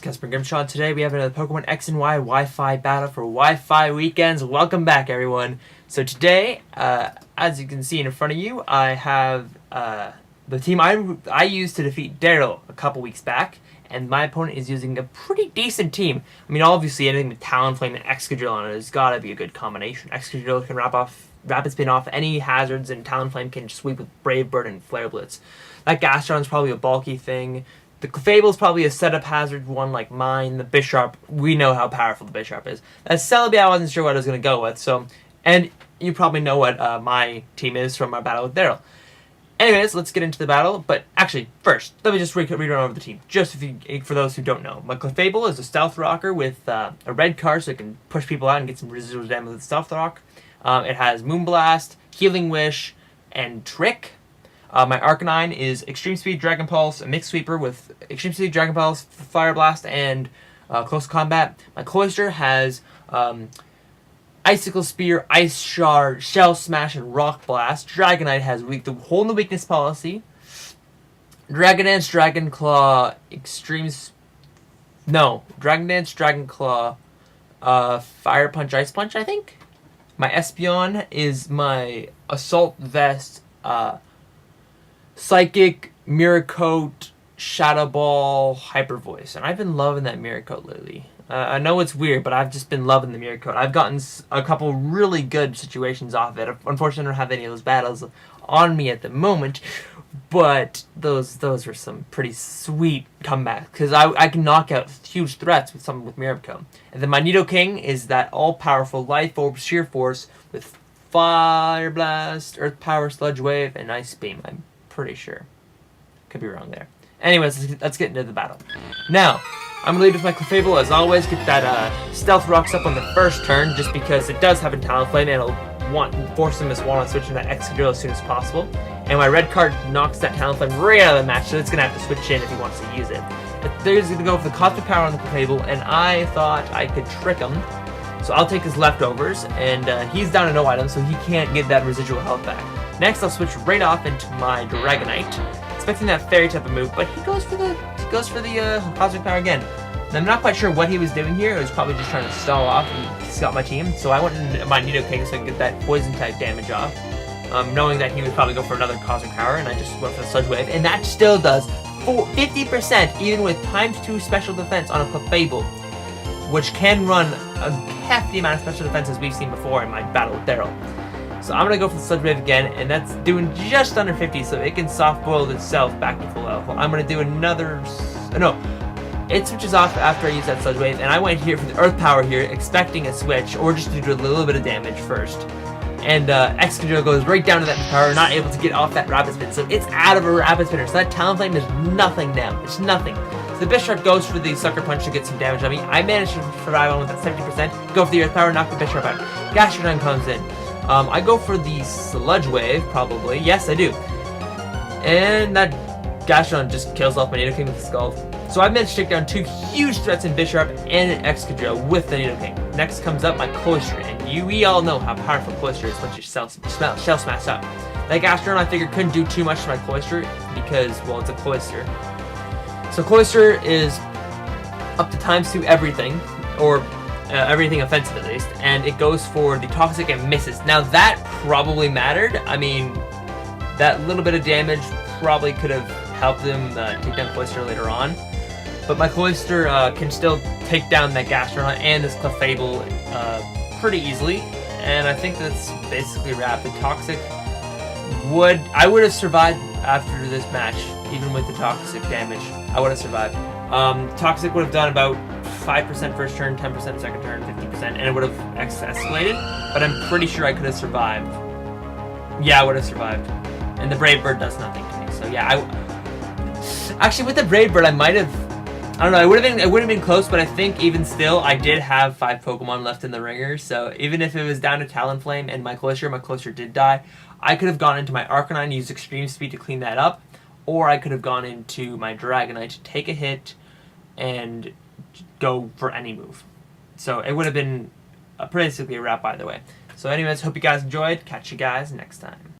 Casper Grimshaw. Today we have another Pokemon X and Y Wi-Fi battle for Wi-Fi weekends. Welcome back, everyone. So today, as you can see in front of you, I have the team I used to defeat Daryl a couple weeks back, and my opponent is using a pretty decent team. I mean, obviously anything with Talonflame and Excadrill on it has got to be a good combination. Excadrill can Rapid Spin off any hazards, and Talonflame can sweep with Brave Bird and Flare Blitz. That Gastron's probably a bulky thing. The Clefable's probably a setup hazard one like mine. The Bisharp, we know how powerful the Bisharp is. That Celebi, I wasn't sure what I was going to go with. So, and you probably know what my team is from our battle with Daryl. Anyways, let's get into the battle. But actually, first, let me just run over the team. Just for those who don't know. My Clefable is a Stealth Rocker with a red card, so it can push people out and get some residual damage with Stealth Rock. It has Moonblast, Healing Wish, and Trick. My Arcanine is Extreme Speed, Dragon Pulse, a Mixed Sweeper with Extreme Speed, Dragon Pulse, Fire Blast, and Close Combat. My Cloyster has Icicle Spear, Ice Shard, Shell Smash, and Rock Blast. Dragonite has the Hold the Weakness policy. Dragon Dance, Dragon Claw, Dragon Dance, Dragon Claw, Fire Punch, Ice Punch, I think. My Espeon is my Assault Vest, Psychic, Mirror Coat, Shadow Ball, Hyper Voice. And I've been loving that Mirror Coat lately. I know it's weird, but I've just been loving the Mirror Coat. I've gotten a couple really good situations off it. Unfortunately, I don't have any of those battles on me at the moment. But those were some pretty sweet comebacks. Because I can knock out huge threats with something with Mirror Coat. And then my Nidoking is that all-powerful Life Orb Sheer Force with Fire Blast, Earth Power, Sludge Wave, and Ice Beam. I'm pretty sure. Could be wrong there. Anyways, let's get into the battle. Now, I'm going to lead with my Clefable as always. Get that Stealth Rocks up on the first turn, just because it does have a Talonflame, and it'll force him to want to switch into that Excadrill as soon as possible. And my red card knocks that Talonflame right out of the match, so it's going to have to switch in if he wants to use it. There's going to go for the Cosmic Power on the Clefable, and I thought I could trick him. So I'll take his leftovers, and he's down to no items, so he can't get that residual health back. Next, I'll switch right off into my Dragonite, expecting that Fairy type of move, but he goes for the Cosmic Power again. And I'm not quite sure what he was doing here. He was probably just trying to stall off and scout my team. So I went into my Nidoking so I could get that Poison type damage off, knowing that he would probably go for another Cosmic Power, and I just went for the Sludge Wave, and that still does 50%, even with ×2 special defense on a Clefable, which can run a hefty amount of special defense as we've seen before in my battle with Daryl. So I'm going to go for the Sludge Wave again, and that's doing just under 50, so it can soft boil itself back to full health. I'm going to do another... No, it switches off after I use that Sludge Wave, and I went here for the Earth Power here, expecting a switch, or just to do a little bit of damage first. And Excadrill goes right down to that power, not able to get off that Rapid Spin, so it's out of a Rapid Spinner, so that Talonflame is nothing now. It's nothing. So the Bisharp goes for the Sucker Punch to get some damage on me. I managed to survive on with that 70%, go for the Earth Power, knock the Bisharp out. Gastrodon comes in. I go for the Sludge Wave, probably. Yes, I do. And that Gastrodon just kills off my Nidoking with the Skull. So I managed to take down two huge threats in Bisharp and an Excadrill with the Nidoking. Next comes up my Cloyster, and we all know how powerful Cloyster is once you Shell Smash up. That Gastrodon, I figured, couldn't do too much to my Cloyster because, well, it's a Cloyster. So Cloyster is up to ×2 everything, or everything offensive at least, and it goes for the Toxic and misses. Now that probably mattered. I mean, that little bit of damage probably could have helped him take down Cloyster later on. But my Cloyster can still take down that Gastrodon and this Clefable pretty easily, and I think that's basically a wrap. The Toxic I would have survived after this match, even with the Toxic damage. I would have survived. Toxic would have done about 5% first turn, 10% second turn, 50%, and it would have escalated, but I'm pretty sure I could have survived. Yeah, I would have survived. And the Brave Bird does nothing to me, so yeah, actually, with the Brave Bird, I might have... I don't know, it would have been close, but I think even still, I did have 5 Pokemon left in the ringer, so even if it was down to Talonflame and my Cloyster did die, I could have gone into my Arcanine, used Extreme Speed to clean that up, or I could have gone into my Dragonite to take a hit and go for any move. So it would have been basically a wrap either way. So anyways, hope you guys enjoyed. Catch you guys next time.